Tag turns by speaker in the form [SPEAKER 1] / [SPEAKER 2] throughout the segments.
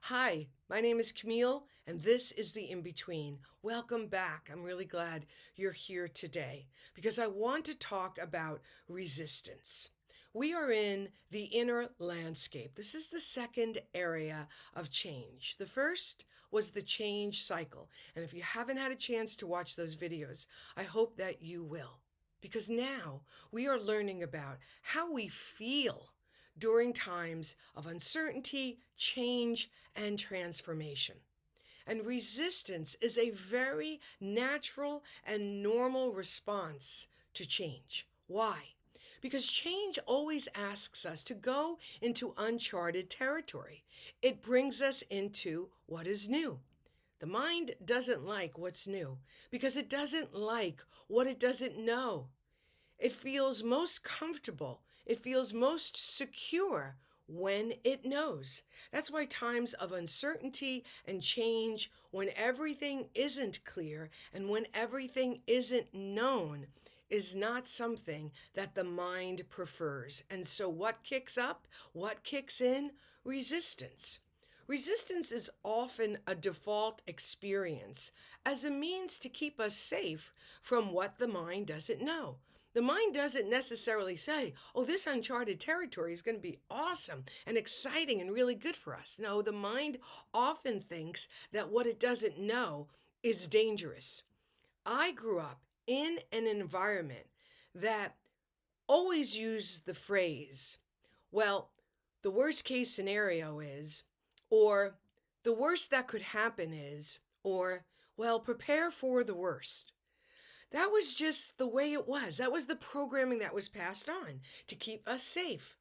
[SPEAKER 1] Hi, my name is Camille, and this is The In Between. Welcome back. I'm really glad you're here today because I want to talk about resistance. We are in the inner landscape. This is the second area of change. The first was the change cycle. And if you haven't had a chance to watch those videos, I hope that you will. Because now we are learning about how we feel during times of uncertainty, change, and transformation. And resistance is a very natural and normal response to change. Why? Because change always asks us to go into uncharted territory. It brings us into what is new. The mind doesn't like what's new because it doesn't like what it doesn't know. It feels most comfortable. It feels most secure when it knows. That's why times of uncertainty and change, when everything isn't clear and when everything isn't known, is not something that the mind prefers. And so what kicks up? What kicks in? Resistance. Resistance is often a default experience as a means to keep us safe from what the mind doesn't know. The mind doesn't necessarily say, oh, this uncharted territory is going to be awesome and exciting and really good for us. No, the mind often thinks that what it doesn't know is dangerous. I grew up in an environment that always used the phrase, well, the worst case scenario is, or the worst that could happen is, or, well, prepare for the worst. That was just the way it was. That was the programming that was passed on to keep us safe.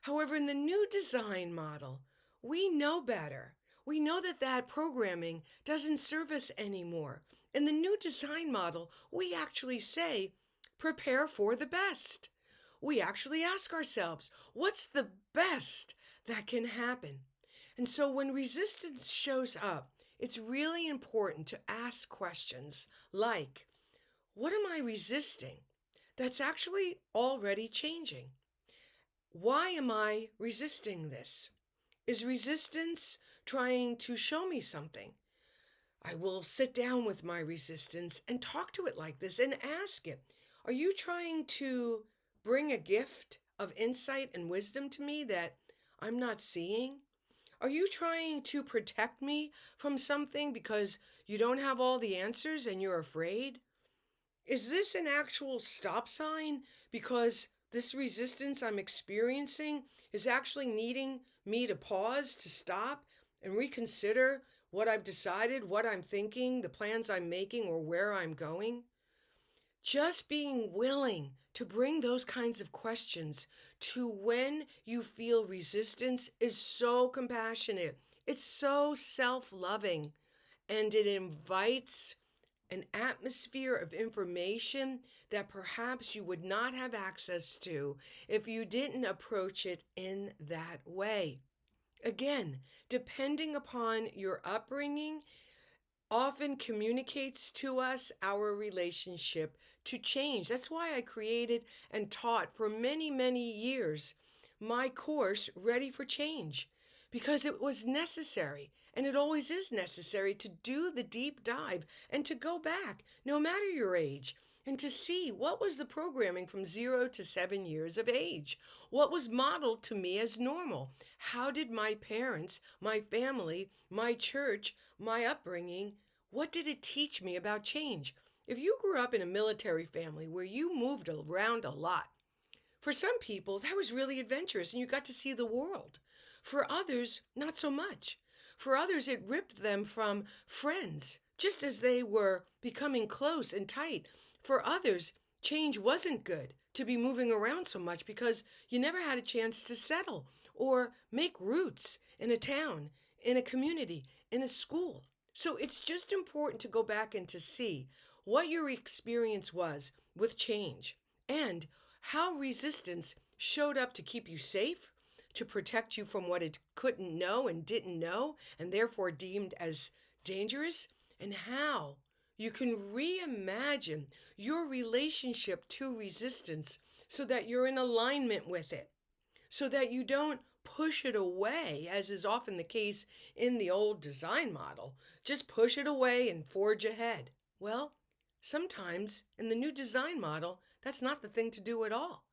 [SPEAKER 1] However, in the new design model, we know better. We know that that programming doesn't serve us anymore. In the new design model, we actually say, prepare for the best. We actually ask ourselves, what's the best that can happen? And so when resistance shows up, it's really important to ask questions like, what am I resisting that's actually already changing? Why am I resisting this? Is resistance trying to show me something? I will sit down with my resistance and talk to it like this and ask it, are you trying to bring a gift of insight and wisdom to me that I'm not seeing? Are you trying to protect me from something because you don't have all the answers and you're afraid? Is this an actual stop sign because this resistance I'm experiencing is actually needing me to pause, to stop, and reconsider what I've decided, what I'm thinking, the plans I'm making, or where I'm going? Just being willing to bring those kinds of questions to when you feel resistance is so compassionate. It's so self-loving, and it invites an atmosphere of information that perhaps you would not have access to if you didn't approach it in that way. Again, depending upon your upbringing, often communicates to us our relationship to change. That's why I created and taught for many, many years my course, Ready for Change, because it was necessary, and it always is necessary to do the deep dive and to go back, no matter your age, and to see what was the programming from 0 to 7 years of age. What was modeled to me as normal? How did my parents, my family, my church, my upbringing, what did it teach me about change? If you grew up in a military family where you moved around a lot, for some people, that was really adventurous and you got to see the world. For others, not so much. For others, it ripped them from friends, just as they were becoming close and tight. For others, change wasn't good to be moving around so much because you never had a chance to settle or make roots in a town, in a community, in a school. So it's just important to go back and to see what your experience was with change and how resistance showed up to keep you safe, to protect you from what it couldn't know and didn't know, and therefore deemed as dangerous, and how you can reimagine your relationship to resistance so that you're in alignment with it, so that you don't push it away, as is often the case in the old design model. Just push it away and forge ahead. Well, sometimes in the new design model, that's not the thing to do at all.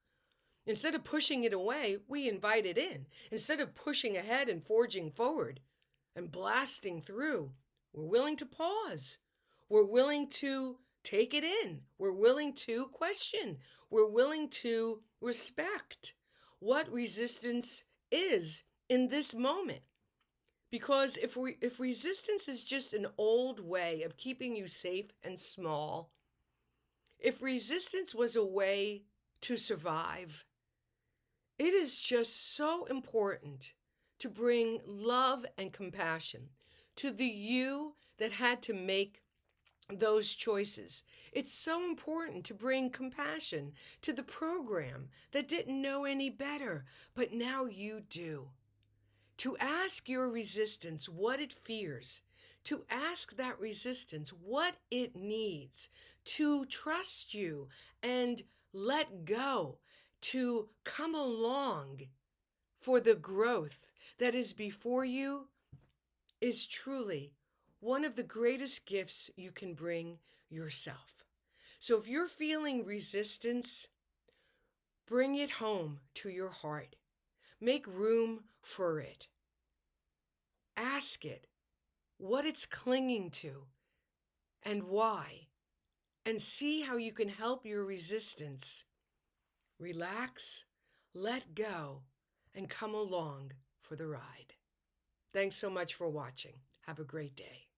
[SPEAKER 1] Instead of pushing it away, we invite it in. Instead of pushing ahead and forging forward and blasting through, we're willing to pause. We're willing to take it in. We're willing to question. We're willing to respect what resistance is in this moment. Because if resistance is just an old way of keeping you safe and small, if resistance was a way to survive, it is just so important to bring love and compassion to the you that had to make those choices. It's so important to bring compassion to the program that didn't know any better, but now you do. To ask your resistance what it fears, to ask that resistance what it needs, to trust you and let go, to come along for the growth that is before you is truly one of the greatest gifts you can bring yourself. So if you're feeling resistance, bring it home to your heart. Make room for it. Ask it what it's clinging to and why, and see how you can help your resistance relax, let go, and come along for the ride. Thanks so much for watching. Have a great day.